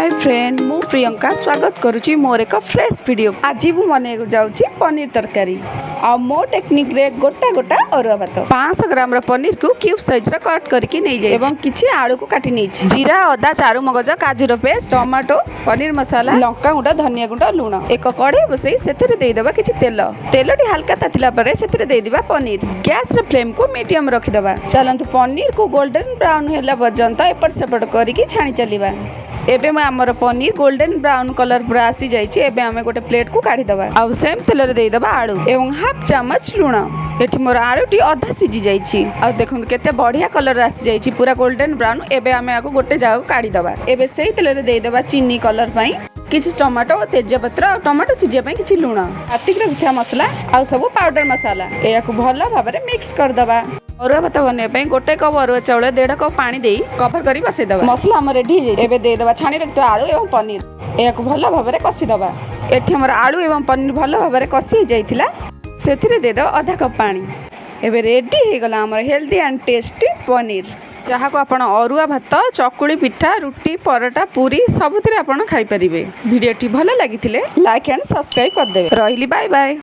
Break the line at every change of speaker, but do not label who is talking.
Hi friend मु प्रियंका स्वागत करुच्ची मोर एक फ्रेश वीडियो। आज मु बन जाऊँगी पनीर तरकारी आ मो टेक्निक रे गोटा गोटा अरुआ भात 500 ग्राम पनीर को क्यूब साइज रा कट करके नहीं जाए एवं किछि आलू को काटी नहीं जीरा अदा चारु मगज काजूर पेस्ट टमाटो पनीर मसाला लंका गुंड धनिया गुंड लुण एक कढ़ाई बसई से देदेबा किछि तेल तेलटी हल्का तातिला परे से देदेबा पनीर गैस रे फ्लेम को मीडियम रखिदबा। चलंतु पनीर को गोल्डन ब्राउन होला पर्यंत एपट सेपट करके छाणी चलिबा। एबे मैं आमर पनीर गोल्डन ब्राउन कलर पूरा आसी जाइए। एबे आमे गोटे प्लेट को काढ़ी दबा आ सेम तेल रे देई दबा आलू एवं हाफ चम्मच लुण। एठी मोर आलूटी अधा सिझी जाइए आ देखंतु केते बढ़िया कलर आसी जाइए पूरा गोल्डन ब्राउन। एबे आमे आको गोटे जगह काढ़ी दबा। एबे सेही तेल रे देई दबा चीनी कलर पई किछि टमाटो तेजपत्र टमाटो सिझिया पई किछि लुण आतिक रखिया मसला आ सब पाउडर मसाला एयाको भलो भाबरे मिक्स कर दबा। अरुआ भात बनवाई गोटे कप अरुआ चाउल 1.5 कप पानी दे कवर कर बसईदबा। मसला आम रेडी हो देदेबा छाणी रखिथ आलू एवं पनीर या भल भाव में कषिदबा। एठी हमर आलू एवं पनीर भल भाव में कषि जाइथिला सेथिरे देदो आधा कप पानी। एबे रेडी हो गला हमर हेल्दी एंड टेस्टी पनीर जहाँ को आपण अरुआ भात चकुली पिठा रुटी परोटा पूरी सबुथिरे आपण खाई परिबे। वीडियोटी भल लागिथिले लाइक एंड सब्सक्राइब कर देबे। रहिली बाय बाय।